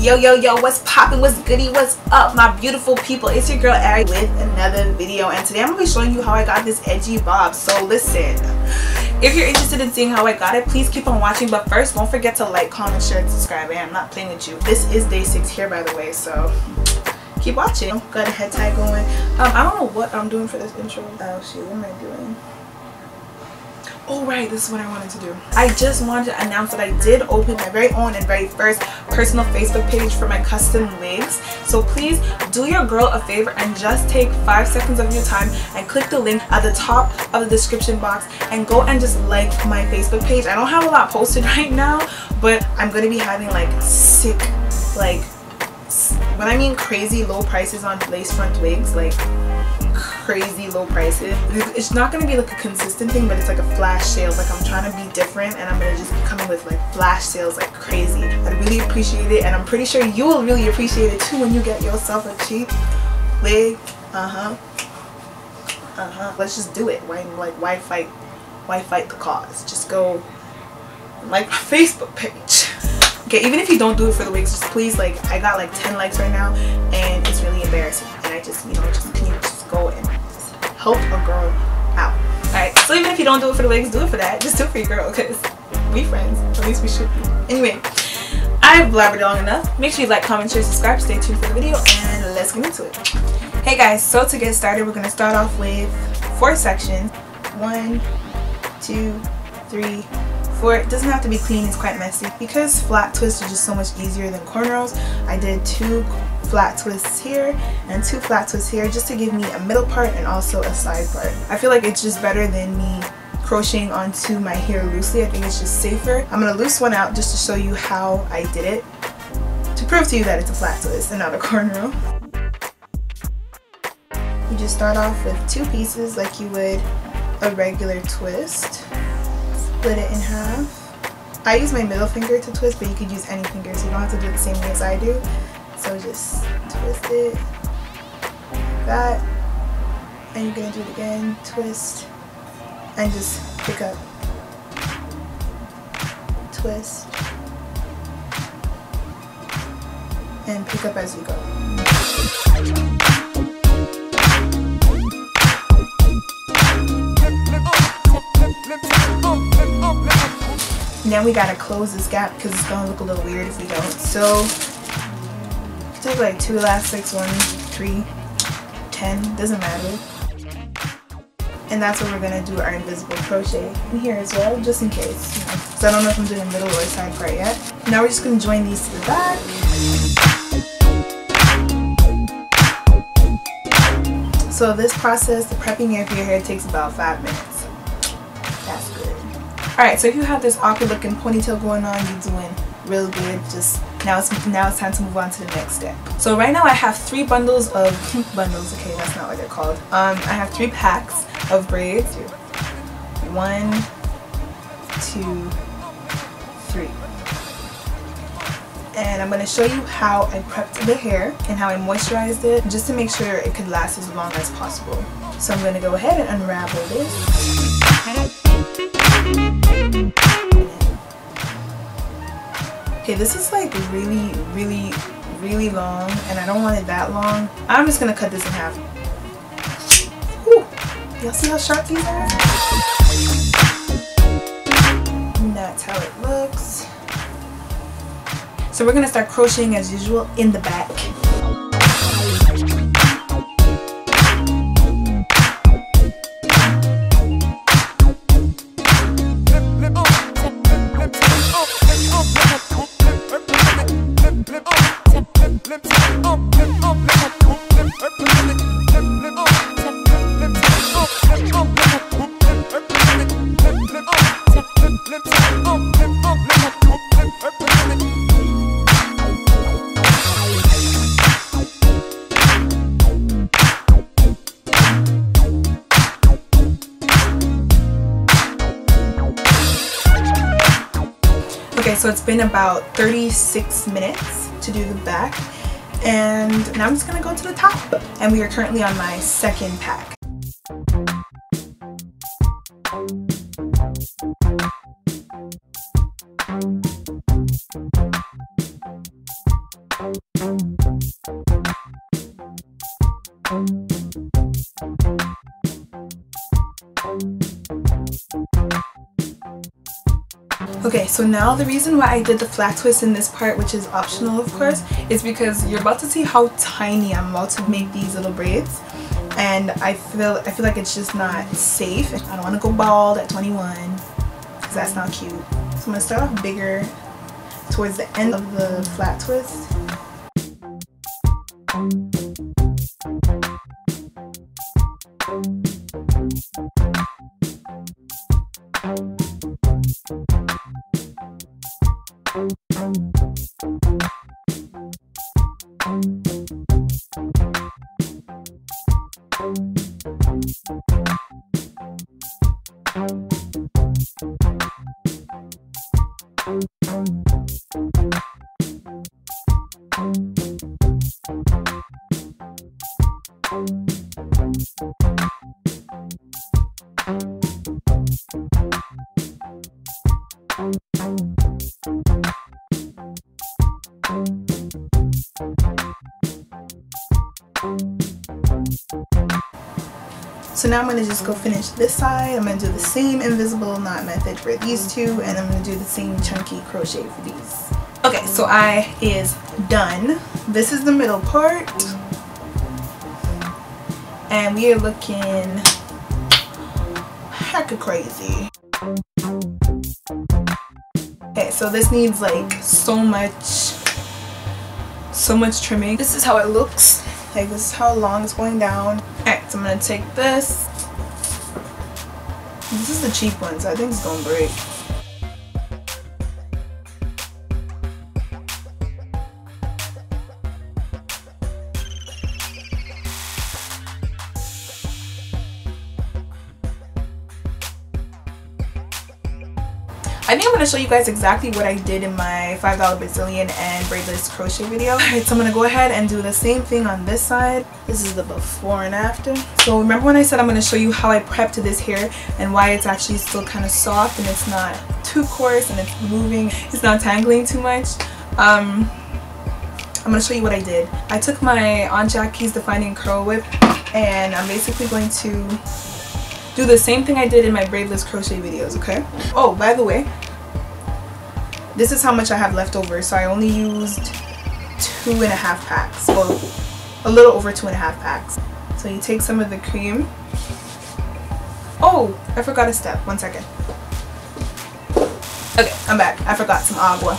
Yo, yo, yo, what's poppin', what's goody, what's up, my beautiful people? It's your girl Ari with another video, and today I'm going to be showing you how I got this edgy bob. So listen, if you're interested in seeing how I got it, please keep on watching, but first don't forget to like, comment, share, and subscribe. And I'm not playing with you. This is day 6 here, by the way, so keep watching. Got a head tie going. I don't know what I'm doing for this intro. Oh shoot, what am I doing? Oh right, this is what I wanted to do. I just wanted to announce that I did open my very own and very first personal Facebook page for my custom wigs. So please do your girl a favor and just take 5 seconds of your time and click the link at the top of the description box and go and just like my Facebook page. I don't have a lot posted right now, but I'm going to be having like sick, like when I mean crazy low prices on lace front wigs, like crazy low prices. It's not going to be like a consistent thing, but it's like a flash sale. Like I'm trying to be different and I'm going to just be coming with like flash sales like crazy. I'd really appreciate it, and I'm pretty sure you will really appreciate it too when you get yourself a cheap wig. Let's just do it. Why fight the cause? Just go like my Facebook page. Okay, even if you don't do it for the wigs, just please, like, I got like 10 likes right now and it's really embarrassing, and I just, you know, can you just go and just help a girl out? Alright, so even if you don't do it for the wigs, do it for that. Just do it for your girl, because we friends. At least we should be. Anyway, I've blabbered long enough. Make sure you like, comment, share, subscribe, stay tuned for the video, and let's get into it. Hey guys, so to get started, we're going to start off with 4 sections. 1, 2, 3, 4. It doesn't have to be clean, it's quite messy. Because flat twists are just so much easier than cornrows, I did 2 flat twists here and 2 flat twists here, just to give me a middle part and also a side part. I feel like it's just better than me crocheting onto my hair loosely. I think it's just safer. I'm going to loose one out just to show you how I did it, to prove to you that it's a flat twist and not a cornrow. You just start off with 2 pieces like you would a regular twist. Split it in half. I use my middle finger to twist, but you could use any finger, so you don't have to do it the same way as I do. So just twist it like that, and you're gonna do it again, twist, and just pick up, twist, and pick up as you go. Now we gotta close this gap because it's gonna look a little weird if we don't. So take like 2 elastics, 1, 3, 10, doesn't matter. And that's what we're gonna do our invisible crochet in here as well, just in case, you know, because I don't know if I'm doing a middle or side part yet. Now we're just gonna join these to the back. So this process, the prepping hair for your hair, takes about 5 minutes. That's good. Alright, so if you have this awkward looking ponytail going on, you're doing real good. Just now it's time to move on to the next step. So right now I have 3 bundles of bundles. Okay, that's not what they're called. I have 3 packs of braids. 1, 2, 3. And I'm going to show you how I prepped the hair and how I moisturized it, just to make sure it could last as long as possible. So I'm going to go ahead and unravel this. Okay, this is like really long, and I don't want it that long. I'm just gonna cut this in half. Whew. Y'all see how sharp these are? And that's how it looks. So we're gonna start crocheting as usual in the back. Okay, so it's been about 36 minutes to do the back, and now I'm just gonna go to the top. And we are currently on my 2nd pack. Okay, so now the reason why I did the flat twist in this part, which is optional of course, is because you're about to see how tiny I'm about to make these little braids, and I feel like it's just not safe. I don't want to go bald at 21 because that's not cute. So I'm gonna start off bigger towards the end of the flat twist. So now I'm going to just go finish this side. I'm going to do the same invisible knot method for these two, and I'm going to do the same chunky crochet for these. Okay, so I is done. This is the middle part. And we are looking hecka crazy. Okay, so this needs like so much trimming. This is how it looks. Like, this is how long it's going down. Alright, so I'm gonna take this. This is the cheap one, so I think it's gonna break. I think I'm going to show you guys exactly what I did in my $5 Brazilian and braidless crochet video. Alright, so I'm going to go ahead and do the same thing on this side. This is the before and after. So remember when I said I'm going to show you how I prepped this hair and why it's actually still kind of soft and it's not too coarse and it's moving, it's not tangling too much. I'm going to show you what I did. I took my Aunt Jackie's Defining Curl Whip and I'm basically going to do the same thing I did in my braidless crochet videos, okay? Oh, by the way, this is how much I have left over. So I only used 2.5 packs. Well, a little over 2.5 packs. So you take some of the cream. Oh, I forgot a step. 1 second. Okay, I'm back. I forgot some agua.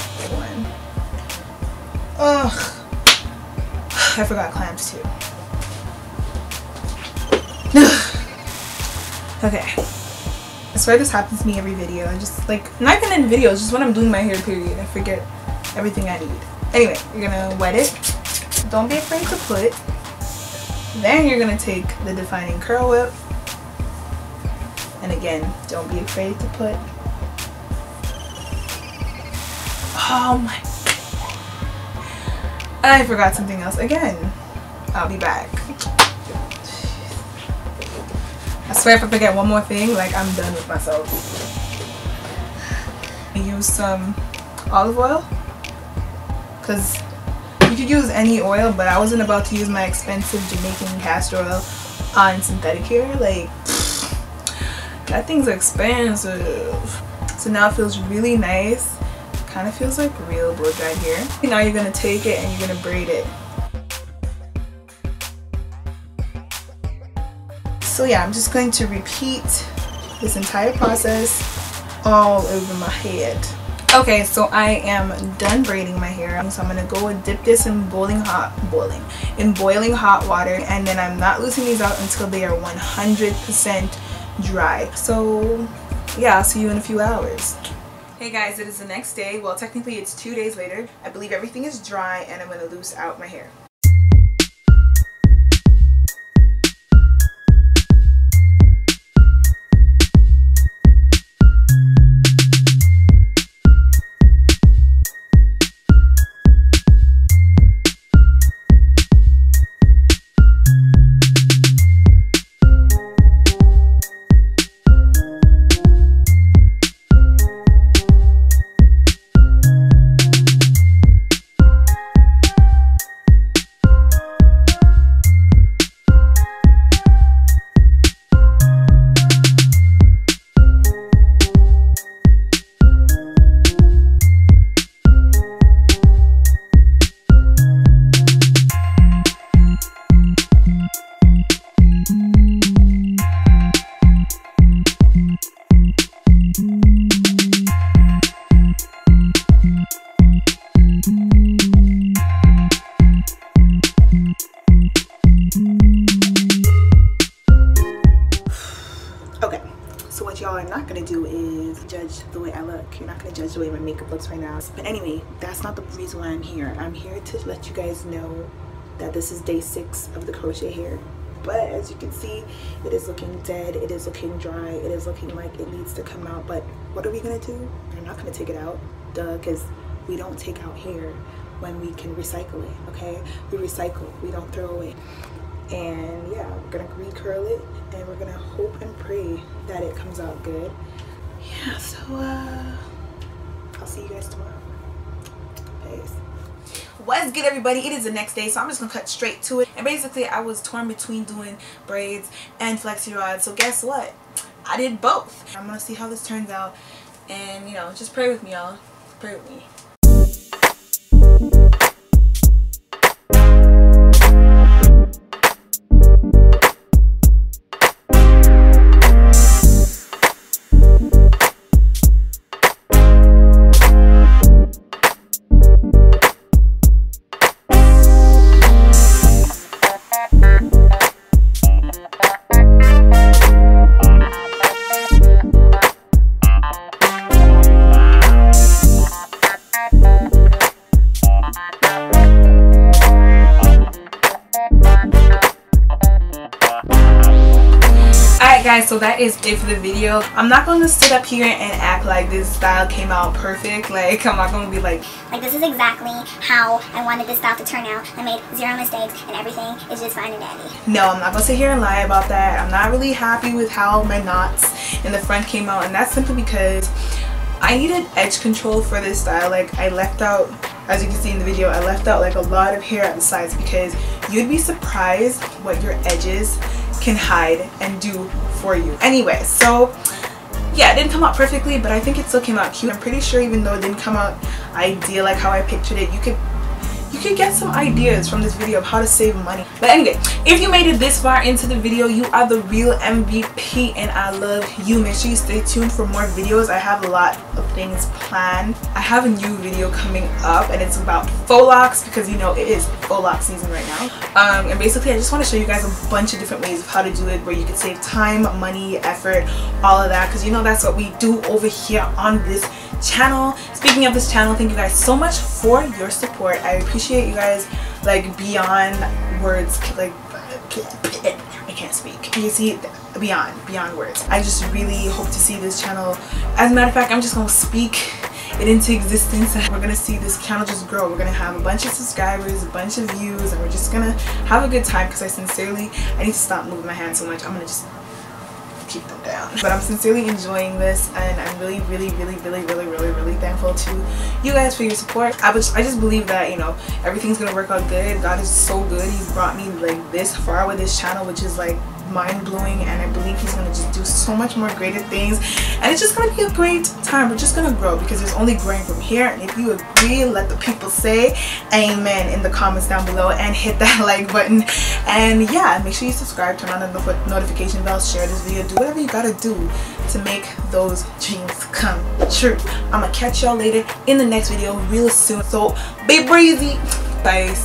Ugh. I forgot clamps too. Okay, I swear this happens to me every video. I just like, not even in videos, just when I'm doing my hair period, I forget everything I need. Anyway, you're gonna wet it. Don't be afraid to put. Then you're gonna take the Defining Curl Whip. And again, don't be afraid to put. Oh my God. I forgot something else again. I'll be back. I swear if I forget one more thing, like, I'm done with myself. I use some olive oil because you could use any oil, but I wasn't about to use my expensive Jamaican castor oil on synthetic hair. Like, that thing's expensive. So now it feels really nice. Kind of feels like real blow dried hair. Now you're gonna take it and you're gonna braid it. So yeah, I'm just going to repeat this entire process all over my head. Okay, so I am done braiding my hair. So I'm gonna go and dip this in boiling hot water, and then I'm not loosening these out until they are 100% dry. So yeah, I'll see you in a few hours. Hey guys, it is the next day. Well, technically it's 2 days later. I believe everything is dry and I'm gonna loose out my hair. judge the way my makeup looks right now. But anyway, that's not the reason why I'm here. I'm here to let you guys know that this is day 6 of the crochet hair. But as you can see, it is looking dead, it is looking dry, it is looking like it needs to come out. But what are we gonna do? We're not gonna take it out, duh, because we don't take out hair when we can recycle it, okay? We recycle, we don't throw away. And yeah, we're gonna recurl it and we're gonna hope and pray that it comes out good. Yeah, so I'll see you guys tomorrow. Peace. What's good, everybody? It is the next day, so I'm just gonna cut straight to it. And basically I was torn between doing braids and flexi rods, so guess what, I did both. I'm gonna see how this turns out, and you know, just pray with me, y'all. Pray with me. Guys, so that is it for the video. I'm not going to sit up here and act like this style came out perfect. Like, I'm not going to be like this is exactly how I wanted this style to turn out. I made 0 mistakes and everything is just fine and dandy. No, I'm not going to sit here and lie about that. I'm not really happy with how my knots in the front came out, and that's simply because I needed edge control for this style. Like, I left out, as you can see in the video, I left out like a lot of hair at the sides because you'd be surprised what your edges can hide and do for you. Anyway, so yeah, it didn't come out perfectly, but I think it still came out cute. I'm pretty sure even though it didn't come out ideal like how I pictured it, you could get some ideas from this video of how to save money. But anyway, if you made it this far into the video, you are the real MVP and I love you. Make sure you stay tuned for more videos. I have a lot of things planned. I have a new video coming up and it's about faux locks, because you know it is faux lock season right now. And basically I just want to show you guys a bunch of different ways of how to do it, where you can save time, money, effort, all of that, because you know that's what we do over here on this channel. Speaking of this channel, thank you guys so much for your support. I appreciate you guys like beyond words. Like, I can't speak. You see, beyond words. I just really hope to see this channel. As a matter of fact, I'm just gonna speak it into existence and we're gonna see this channel just grow. We're gonna have a bunch of subscribers, a bunch of views, and we're just gonna have a good time, because I need to stop moving my hands so much. I'm gonna just keep them down. But I'm sincerely enjoying this, and I'm really thankful to you guys for your support. I just believe that, you know, everything's gonna work out good. God is so good. He's brought me like this far with this channel, which is like mind-blowing, and I believe he's gonna just do so much more greater things, and it's just gonna be a great time. We're just gonna grow, because there's only growing from here. And if you agree, let the people say amen in the comments down below, and hit that like button. And yeah, make sure you subscribe, turn on the notification bell, share this video, do whatever you gotta do to make those dreams come true. I'm gonna catch y'all later in the next video real soon, so be breezy. Bye.